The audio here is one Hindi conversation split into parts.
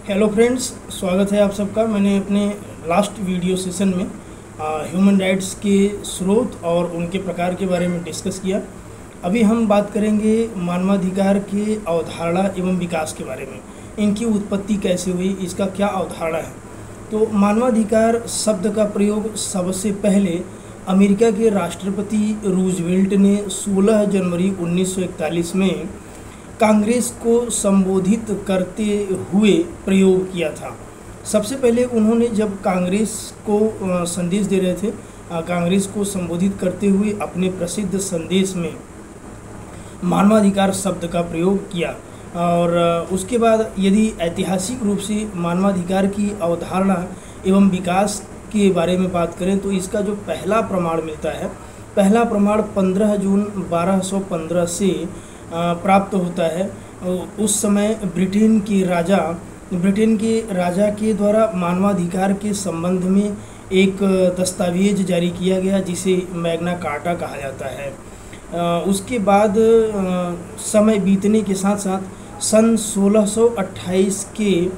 हेलो फ्रेंड्स, स्वागत है आप सबका। मैंने अपने लास्ट वीडियो सेशन में ह्यूमन राइट्स के स्रोत और उनके प्रकार के बारे में डिस्कस किया। अभी हम बात करेंगे मानवाधिकार के अवधारणा एवं विकास के बारे में। इनकी उत्पत्ति कैसे हुई, इसका क्या अवधारणा है। तो मानवाधिकार शब्द का प्रयोग सबसे पहले अमेरिका के राष्ट्रपति रूजवेल्ट ने 16 जनवरी 1941 में कांग्रेस को संबोधित करते हुए प्रयोग किया था। सबसे पहले उन्होंने जब कांग्रेस को संदेश दे रहे थे, कांग्रेस को संबोधित करते हुए अपने प्रसिद्ध संदेश में मानवाधिकार शब्द का प्रयोग किया। और उसके बाद यदि ऐतिहासिक रूप से मानवाधिकार की अवधारणा एवं विकास के बारे में बात करें तो इसका जो पहला प्रमाण मिलता है, पहला प्रमाण 15 जून 1215 से प्राप्त होता है। उस समय ब्रिटेन के राजा के द्वारा मानवाधिकार के संबंध में एक दस्तावेज जारी किया गया जिसे मैग्ना कार्टा कहा जाता है। उसके बाद समय बीतने के साथ साथ सन 1628 के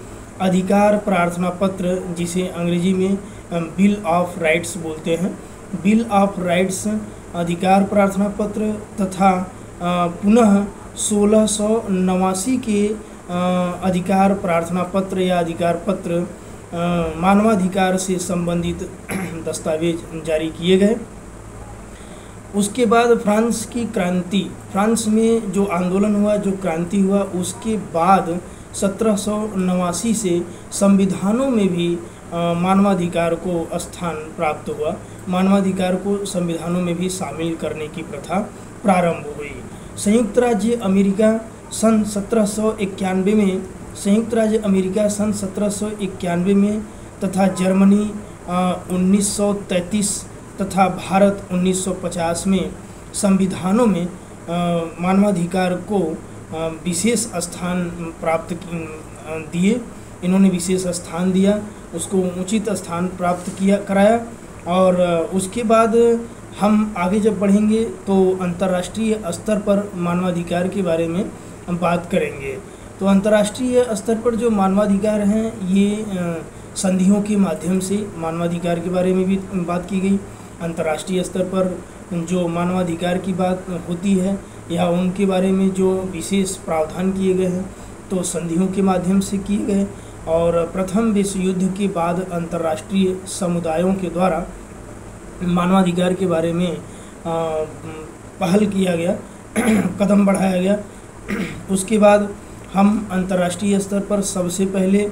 अधिकार प्रार्थना पत्र, जिसे अंग्रेजी में बिल ऑफ राइट्स बोलते हैं, बिल ऑफ राइट्स अधिकार प्रार्थना पत्र तथा पुनः 1689 के अधिकार प्रार्थना पत्र या अधिकार पत्र मानवाधिकार से संबंधित दस्तावेज जारी किए गए। उसके बाद फ्रांस की क्रांति, फ्रांस में जो आंदोलन हुआ, जो क्रांति हुआ, उसके बाद 1789 से संविधानों में भी मानवाधिकार को स्थान प्राप्त हुआ। मानवाधिकार को संविधानों में भी शामिल करने की प्रथा प्रारंभ हुई। संयुक्त राज्य अमेरिका सन 1791 में, संयुक्त राज्य अमेरिका सन 1791 में तथा जर्मनी 1933 तथा भारत 1950 में संविधानों में मानवाधिकार को विशेष स्थान प्राप्त दिए। इन्होंने विशेष स्थान दिया, उसको उचित स्थान प्राप्त कराया। और उसके बाद हम आगे जब बढ़ेंगे तो अंतर्राष्ट्रीय स्तर पर मानवाधिकार के बारे में हम बात करेंगे। तो अंतर्राष्ट्रीय स्तर पर जो मानवाधिकार हैं, ये संधियों के माध्यम से मानवाधिकार के बारे में भी बात की गई। अंतर्राष्ट्रीय स्तर पर जो मानवाधिकार की बात होती है या उनके बारे में जो विशेष प्रावधान किए गए हैं, तो संधियों के माध्यम से किए गए। और प्रथम विश्व युद्ध के बाद अंतर्राष्ट्रीय समुदायों के द्वारा मानवाधिकार के बारे में पहल किया गया, कदम बढ़ाया गया। उसके बाद हम अंतर्राष्ट्रीय स्तर पर सबसे पहले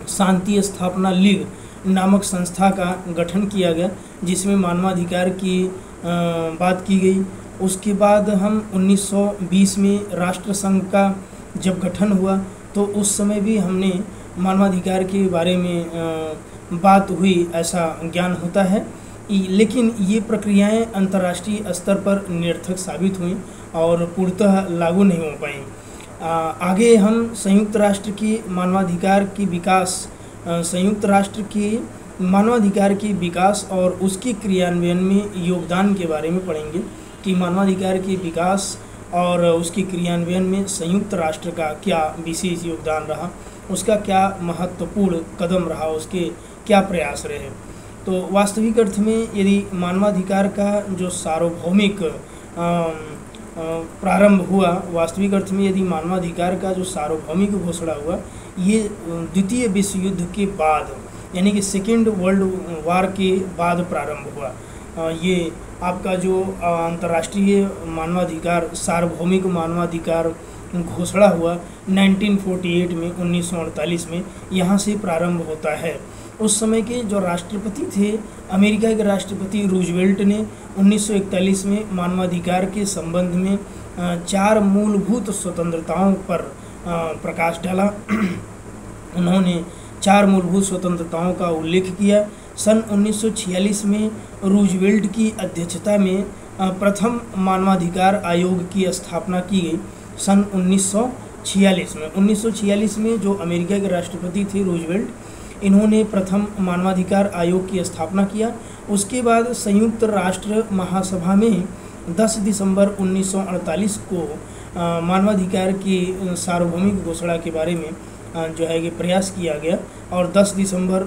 शांति स्थापना लीग नामक संस्था का गठन किया गया, जिसमें मानवाधिकार की बात की गई। उसके बाद हम 1920 में राष्ट्रसंघ का जब गठन हुआ तो उस समय भी हमने मानवाधिकार के बारे में बात हुई, ऐसा ज्ञान होता है। लेकिन ये प्रक्रियाएं अंतर्राष्ट्रीय स्तर पर निरर्थक साबित हुई और पूर्णतः लागू नहीं हो पाई। आगे हम संयुक्त राष्ट्र के मानवाधिकार की विकास, संयुक्त राष्ट्र के मानवाधिकार के विकास और उसके क्रियान्वयन में योगदान के बारे में पढ़ेंगे कि मानवाधिकार के विकास और उसके क्रियान्वयन में संयुक्त राष्ट्र का क्या विशेष योगदान रहा, उसका क्या महत्वपूर्ण कदम रहा, उसके क्या प्रयास रहे। तो वास्तविक अर्थ में यदि मानवाधिकार का जो सार्वभौमिक प्रारंभ हुआ, वास्तविक अर्थ में यदि मानवाधिकार का जो सार्वभौमिक घोषणा हुआ, ये द्वितीय विश्व युद्ध के बाद, यानी कि सेकेंड वर्ल्ड वार के बाद प्रारंभ हुआ। ये आपका जो अंतर्राष्ट्रीय मानवाधिकार, सार्वभौमिक मानवाधिकार घोषणा हुआ 1948 में, 1948 में, यहाँ से प्रारंभ होता है। उस समय के जो राष्ट्रपति थे, अमेरिका के राष्ट्रपति रूजवेल्ट ने 1941 में मानवाधिकार के संबंध में 4 मूलभूत स्वतंत्रताओं पर प्रकाश डाला। उन्होंने 4 मूलभूत स्वतंत्रताओं का उल्लेख किया। सन 1946 में रूजवेल्ट की अध्यक्षता में प्रथम मानवाधिकार आयोग की स्थापना की गई। सन 1946 में जो अमेरिका के राष्ट्रपति थे रूजवेल्ट, इन्होंने प्रथम मानवाधिकार आयोग की स्थापना किया। उसके बाद संयुक्त राष्ट्र महासभा में 10 दिसंबर 1948 को मानवाधिकार की सार्वभौमिक घोषणा के बारे में जो है कि प्रयास किया गया और 10 दिसंबर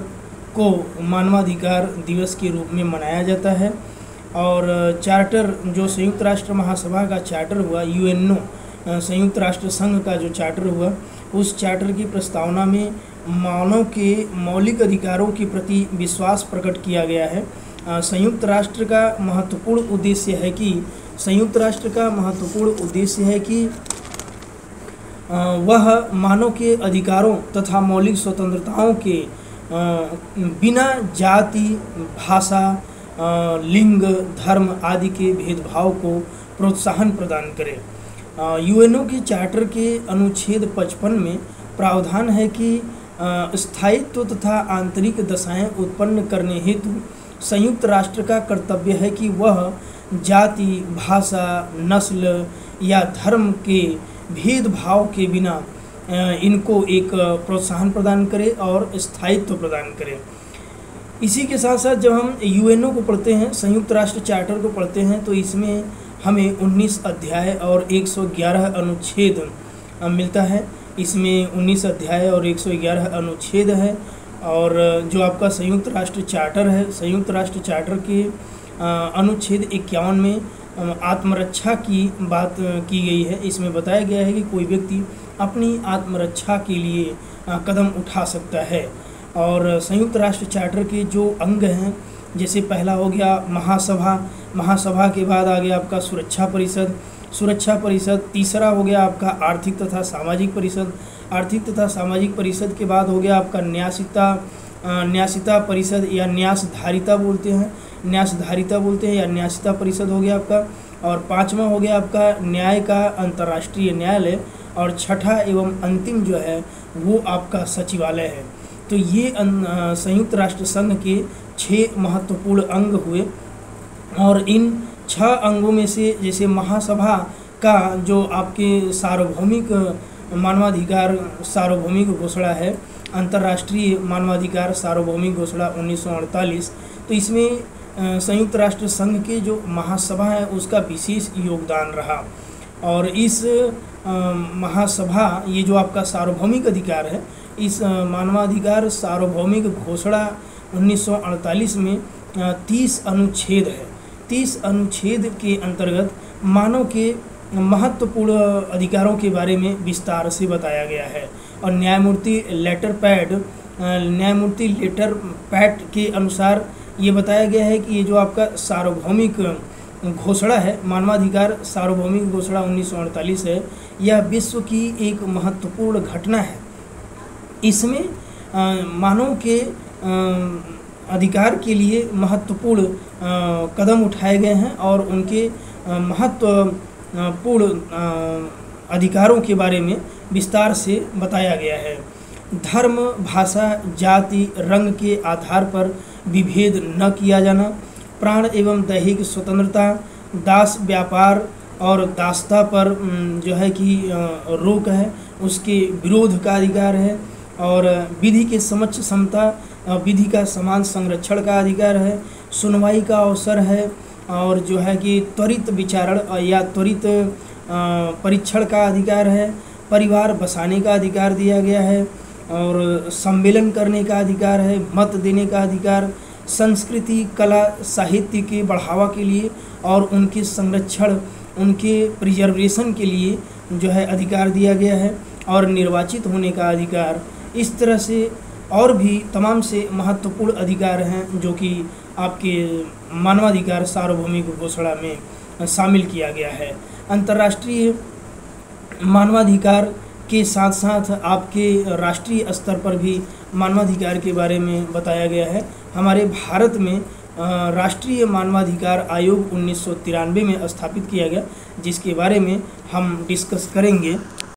को मानवाधिकार दिवस के रूप में मनाया जाता है। और चार्टर जो संयुक्त राष्ट्र महासभा का चार्टर हुआ, यूएनओ संयुक्त राष्ट्र संघ का जो चार्टर हुआ, उस चार्टर की प्रस्तावना में मानव के मौलिक अधिकारों के प्रति विश्वास प्रकट किया गया है। संयुक्त राष्ट्र का महत्वपूर्ण उद्देश्य है कि वह मानव के अधिकारों तथा मौलिक स्वतंत्रताओं के बिना जाति, भाषा, लिंग, धर्म आदि के भेदभाव को प्रोत्साहन प्रदान करे। यूएनओ के चार्टर के अनुच्छेद 55 में प्रावधान है कि स्थायित्व तथा आंतरिक दशाएं उत्पन्न करने हेतु संयुक्त राष्ट्र का कर्तव्य है कि वह जाति, भाषा, नस्ल या धर्म के भेदभाव के बिना इनको एक प्रोत्साहन प्रदान करे और स्थायित्व प्रदान करे। इसी के साथ साथ जब हम यूएनओ को पढ़ते हैं, संयुक्त राष्ट्र चार्टर को पढ़ते हैं, तो इसमें हमें 19 अध्याय और 111 अनुच्छेद मिलता है। इसमें 19 अध्याय और 111 अनुच्छेद है। और जो आपका संयुक्त राष्ट्र चार्टर है, संयुक्त राष्ट्र चार्टर के अनुच्छेद 51 में आत्मरक्षा की बात की गई है। इसमें बताया गया है कि कोई व्यक्ति अपनी आत्मरक्षा के लिए कदम उठा सकता है। और संयुक्त राष्ट्र चार्टर के जो अंग हैं, जैसे पहला हो गया महासभा के बाद आ गया आपका सुरक्षा परिषद, तीसरा हो गया आपका आर्थिक तथा सामाजिक परिषद के बाद हो गया आपका न्यासिता परिषद या न्यासधारिता बोलते हैं या न्यासिता परिषद हो गया आपका। और पांचवा हो गया आपका न्याय का अंतर्राष्ट्रीय न्यायालय। और छठा एवं अंतिम जो है वो आपका सचिवालय है। तो ये संयुक्त राष्ट्र संघ के 6 महत्वपूर्ण अंग हुए। और इन 6 अंगों में से जैसे महासभा का जो आपके सार्वभौमिक मानवाधिकार सार्वभौमिक घोषणा है, अंतर्राष्ट्रीय मानवाधिकार सार्वभौमिक घोषणा 1948, तो इसमें संयुक्त राष्ट्र संघ के जो महासभा है उसका विशेष योगदान रहा। और इस महासभा, ये जो आपका सार्वभौमिक अधिकार है, इस मानवाधिकार सार्वभौमिक घोषणा 1948 में 30 अनुच्छेद है। 30 अनुच्छेद के अंतर्गत मानव के महत्वपूर्ण अधिकारों के बारे में विस्तार से बताया गया है। और न्यायमूर्ति लेटर पैट के अनुसार ये बताया गया है कि ये जो आपका सार्वभौमिक घोषणा है, मानवाधिकार सार्वभौमिक घोषणा 1948 है, यह विश्व की एक महत्वपूर्ण घटना है। इसमें मानव के अधिकार के लिए महत्वपूर्ण कदम उठाए गए हैं और उनके महत्वपूर्ण अधिकारों के बारे में विस्तार से बताया गया है। धर्म, भाषा, जाति, रंग के आधार पर विभेद न किया जाना, प्राण एवं दैहिक स्वतंत्रता, दास व्यापार और दासता पर जो है कि रोक है, उसके विरोध का अधिकार है। और विधि के समक्ष समता, विधि का समान संरक्षण का अधिकार है। सुनवाई का अवसर है। और जो है कि त्वरित विचारण या त्वरित परीक्षण का अधिकार है। परिवार बसाने का अधिकार दिया गया है। और सम्मेलन करने का अधिकार है। मत देने का अधिकार, संस्कृति, कला, साहित्य के बढ़ावा के लिए और उनके संरक्षण, उनके प्रिजर्वेशन के लिए जो है अधिकार दिया गया है। और निर्वाचित होने का अधिकार। इस तरह से और भी तमाम से महत्वपूर्ण अधिकार हैं जो कि आपके मानवाधिकार सार्वभौमिक घोषणा में शामिल किया गया है। अंतर्राष्ट्रीय मानवाधिकार के साथ साथ आपके राष्ट्रीय स्तर पर भी मानवाधिकार के बारे में बताया गया है। हमारे भारत में राष्ट्रीय मानवाधिकार आयोग 1993 में स्थापित किया गया, जिसके बारे में हम डिस्कस करेंगे।